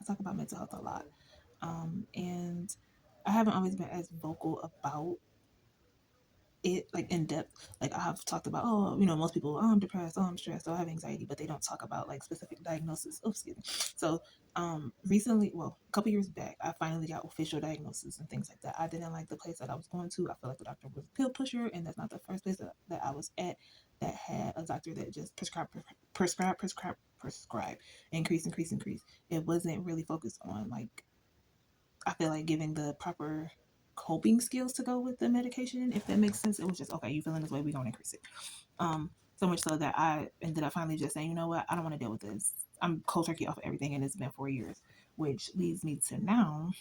I talk about mental health a lot. And I haven't always been as vocal about it, like in depth. Like I've talked about, oh, most people, oh, I'm depressed, oh, I'm stressed, oh, I have anxiety, but they don't talk about like specific diagnosis. Oh, excuse me. So recently, well, a couple years back, I finally got official diagnosis and things like that. I didn't like the place that I was going to. I feel like the doctor was a pill pusher, and that's not the first place that I was at that had a doctor that just prescribe, increase. It wasn't really focused on like, I feel like, giving the proper coping skills to go with the medication, if that makes sense. It was just, okay, you feeling this way, we're gonna increase it. So much so that I ended up finally just saying, you know what, I don't want to deal with this. I'm cold turkey off of everything, and it's been 4 years, which leads me to now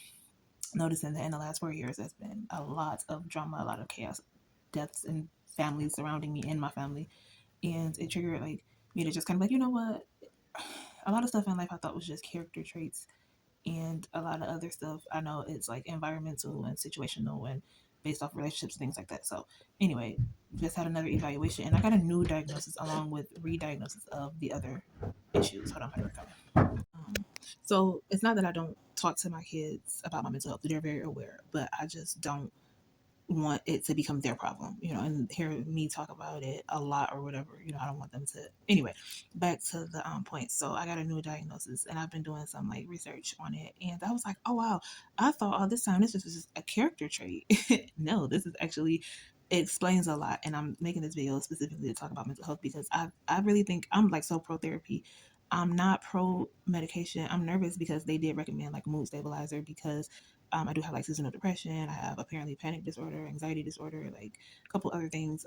noticing that in the last 4 years, there's been a lot of drama, a lot of chaos, deaths, and families surrounding me and my family, and it triggered like me to just kind of like, you know what, a lot of stuff in life I thought was just character traits, and a lot of other stuff I know it's like environmental and situational and based off relationships, things like that. So anyway, just had another evaluation, and I got a new diagnosis along with re-diagnosis of the other issues. Hold on, I'm coming. So it's not that I don't talk to my kids about my mental health; they're very aware, but I just don't want it to become their problem, and hear me talk about it a lot or whatever. I don't want them to. Anyway, back to the point. So I got a new diagnosis, and I've been doing some like research on it, and I was like, oh wow, I thought all this time this was just a character trait. No, this is actually, it explains a lot, and I'm making this video specifically to talk about mental health because I really think I'm like so pro therapy. I'm not pro medication. I'm nervous because they did recommend like mood stabilizer because I do have like seasonal depression. I have apparently panic disorder, anxiety disorder, like a couple other things.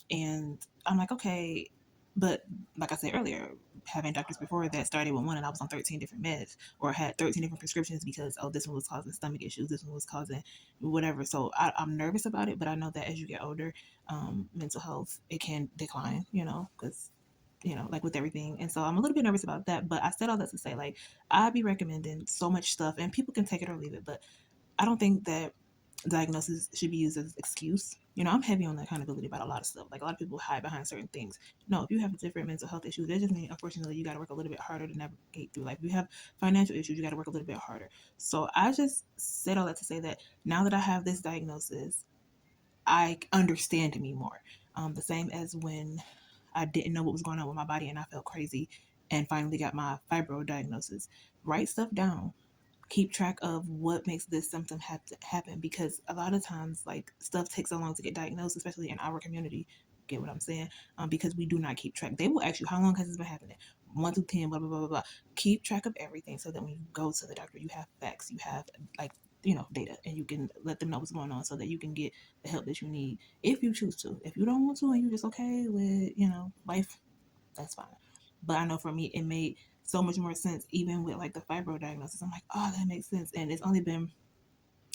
And I'm like, okay, but like I said earlier, having doctors before that started with one, and I was on 13 different meds or had 13 different prescriptions because, oh, this one was causing stomach issues, this one was causing whatever. So I'm nervous about it, but I know that as you get older, mental health, it can decline, because like with everything. And so I'm a little bit nervous about that. But I said all that to say, like, I'd be recommending so much stuff, and people can take it or leave it. But I don't think that diagnosis should be used as an excuse. I'm heavy on the accountability about a lot of stuff. Like, a lot of people hide behind certain things. No, if you have different mental health issues, that just means, unfortunately, you got to work a little bit harder to navigate through. Like, if you have financial issues, you got to work a little bit harder. So I just said all that to say that now that I have this diagnosis, I understand me more. The same as when I didn't know what was going on with my body and I felt crazy and finally got my fibro diagnosis. Write stuff down. Keep track of what makes this symptom happen, because a lot of times, like, stuff takes so long to get diagnosed, especially in our community. Get what I'm saying? Because we do not keep track. They will ask you, how long has this been happening? 1 through 10, blah blah blah blah blah. Keep track of everything so that when you go to the doctor, you have facts, you have like data, and you can let them know what's going on so that you can get the help that you need if you choose to. If you don't want to and you're just okay with life, that's fine. But I know for me, it made so much more sense, even with like the fibro diagnosis. I'm like, oh, that makes sense. And it's only been,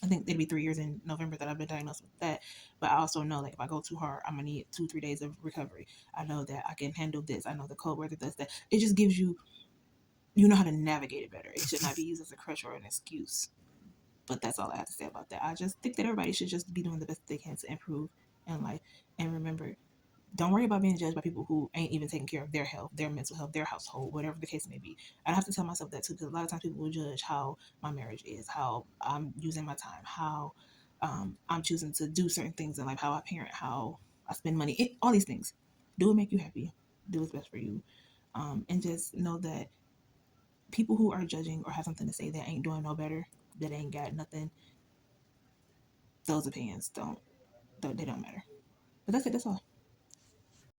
I think it'd be 3 years in November that I've been diagnosed with that. But I also know, like, if I go too hard, I'm gonna need 2-3 days of recovery. I know that I can handle this. I know the cold weather does that. It just gives you, how to navigate it better. It should not be used as a crutch or an excuse. But that's all I have to say about that. I just think that everybody should just be doing the best they can to improve in life. And remember, don't worry about being judged by people who ain't even taking care of their health, their mental health, their household, whatever the case may be. I have to tell myself that too, because a lot of times people will judge how my marriage is, how I'm using my time, how I'm choosing to do certain things in life, how I parent, how I spend money, all these things. Do what make you happy. Do what's best for you. And just know that people who are judging or have something to say that ain't doing no better, that ain't got nothing, those opinions don't they don't matter. But that's it. That's all.